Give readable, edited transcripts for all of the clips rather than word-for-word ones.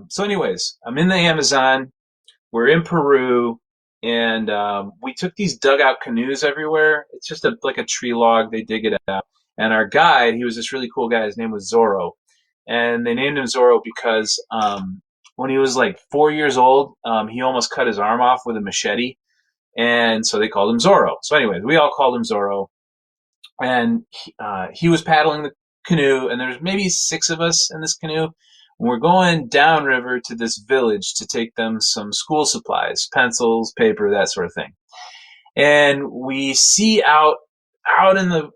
So anyways, I'm in the Amazon. We're in Peru, and we took these dugout canoes everywhere. It's just like a tree log. They dig it out. And our guide, he was this really cool guy. His name was Zorro, and they named him Zorro because when he was like 4 years old, he almost cut his arm off with a machete, and so they called him Zorro. So anyways, we all called him Zorro, and he was paddling the canoe, and there's maybe six of us in this canoe. And we're going downriver to this village to take them some school supplies, pencils, paper, that sort of thing. And we see out in the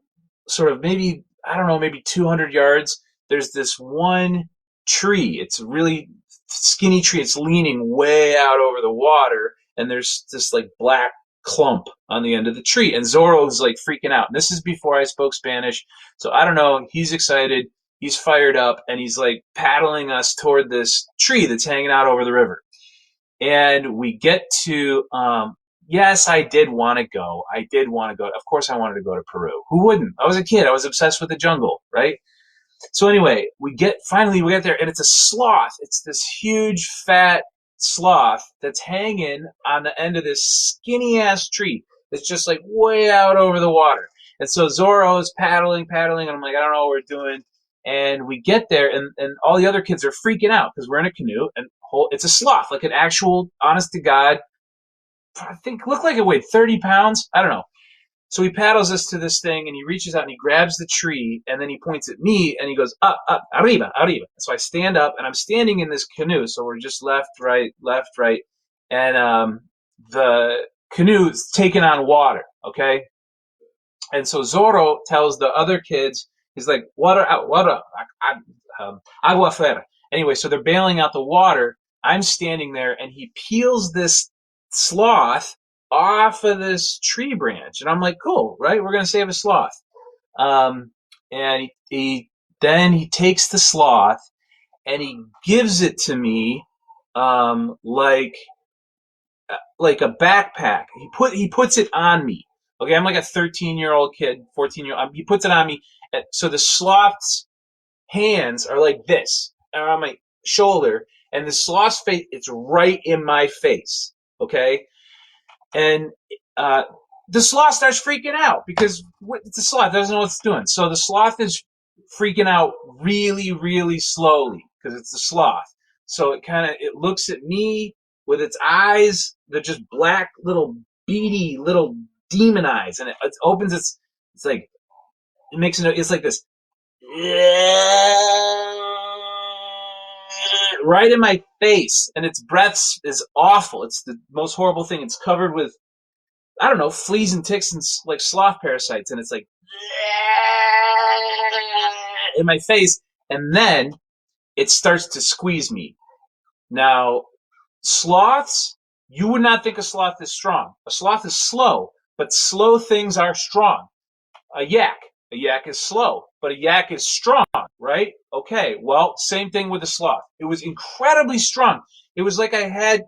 sort of maybe I don't know, maybe 200 yards. There's this one tree. It's a really skinny tree. It's leaning way out over the water, and there's this like black clump on the end of the tree. And Zorro's like freaking out. And this is before I spoke Spanish, so I don't know. He's excited. He's fired up, and he's like paddling us toward this tree that's hanging out over the river. And we get to, yes, I did want to go. I did want to go. Of course, I wanted to go to Peru. Who wouldn't? I was a kid. I was obsessed with the jungle, right? So anyway, finally we get there, and it's a sloth. It's this huge, fat sloth that's hanging on the end of this skinny ass tree that's just like way out over the water. And so Zorro is paddling, and I'm like, I don't know what we're doing. And we get there, and all the other kids are freaking out because we're in a canoe, and it's a sloth, like an actual, honest to God, I think looked like it weighed 30 pounds. I don't know. So he paddles us to this thing, and he reaches out and he grabs the tree, and then he points at me and he goes, up, up, arriba, arriba. So I stand up, and I'm standing in this canoe. So we're just left, right, left, right. And the canoe's taking on water, okay? And so Zorro tells the other kids, he's like, water out, agua afuera. Anyway, so they're bailing out the water. I'm standing there, and he peels this sloth off of this tree branch. And I'm like, cool, right? We're going to save a sloth. And then he takes the sloth, and he gives it to me like a backpack. He puts it on me. Okay, I'm like a 13-year-old kid, 14-year-old. He puts it on me. So the sloth's hands are like this, are on my shoulder, and the sloth's face, it's right in my face. Okay, and the sloth starts freaking out because it's a sloth, doesn't know what it's doing. So the sloth is freaking out really, really slowly because it's a sloth. So it looks at me with its eyes. They're just black, little beady, little demon eyes, and it opens it's like it makes it's like this right in my face, and its breath is awful. It's the most horrible thing. It's covered with, I don't know, fleas and ticks and like sloth parasites, and it's like in my face, and then it starts to squeeze me. Now, sloths, you would not think a sloth is strong. A sloth is slow, but slow things are strong. A yak is slow, but a yak is strong, right? Okay, well, same thing with a sloth. It was incredibly strong. It was like I don't know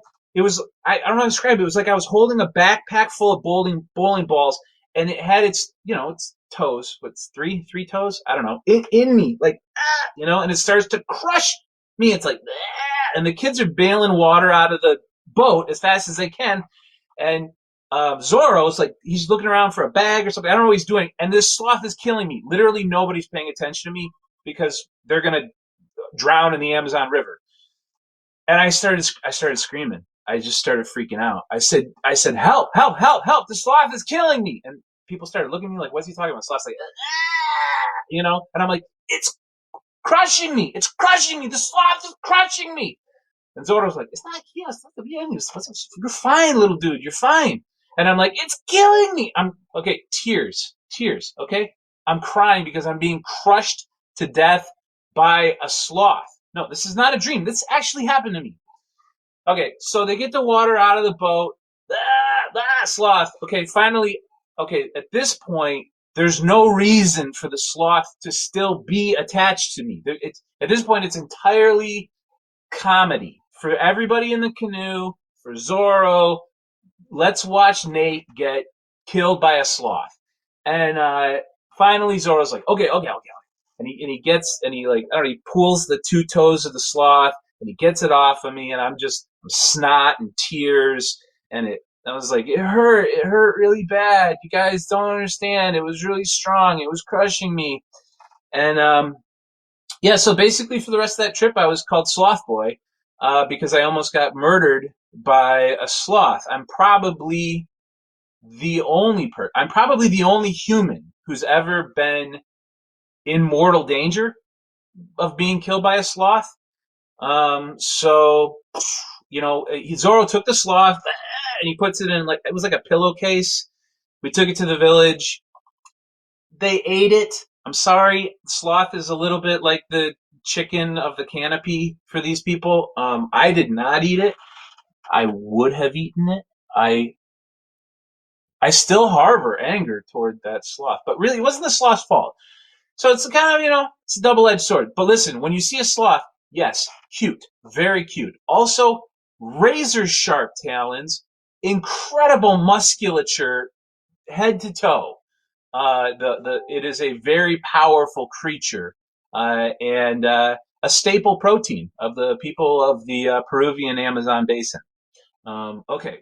how to describe it. It was like I was holding a backpack full of bowling balls, and it had its toes. What's three toes? I don't know. In me, like, and it starts to crush me. It's like, and the kids are bailing water out of the boat as fast as they can, and Zorro's like, he's looking around for a bag or something. I don't know what he's doing. And this sloth is killing me. Literally nobody's paying attention to me because they're going to drown in the Amazon River. And I started screaming. I just started freaking out. I said, help, help, help, help. The sloth is killing me. And people started looking at me like, what's he talking about? Sloth's like, and I'm like, it's crushing me. It's crushing me. The sloth is crushing me. And Zorro's like, it's not you're fine, little dude. You're fine. And I'm like, it's killing me. Okay, tears, okay? I'm crying because I'm being crushed to death by a sloth. No, this is not a dream. This actually happened to me. Okay, so they get the water out of the boat. Sloth. Okay, finally, at this point, there's no reason for the sloth to still be attached to me. At this point, it's entirely comedy. For everybody in the canoe, for Zorro, let's watch Nate get killed by a sloth. And finally, Zorro's like, okay. And he pulls the two toes of the sloth, and he gets it off of me, and I'm snot and tears, and I was like, it hurt really bad. You guys don't understand. It was really strong. It was crushing me, and yeah. So basically, for the rest of that trip, I was called Sloth Boy because I almost got murdered by a sloth. I'm probably the only human who's ever been in mortal danger of being killed by a sloth. So Zoro took the sloth and he puts it in like it was like a pillowcase. We took it to the village. They ate it. I'm sorry, sloth is a little bit like the chicken of the canopy for these people. I did not eat it. I would have eaten it. I still harbor anger toward that sloth, but really, it wasn't the sloth's fault. So it's kind of, it's a double-edged sword. But listen, when you see a sloth, yes, cute, very cute. Also, razor sharp talons, incredible musculature, head to toe. It is a very powerful creature, and a staple protein of the people of the Peruvian Amazon basin. Okay.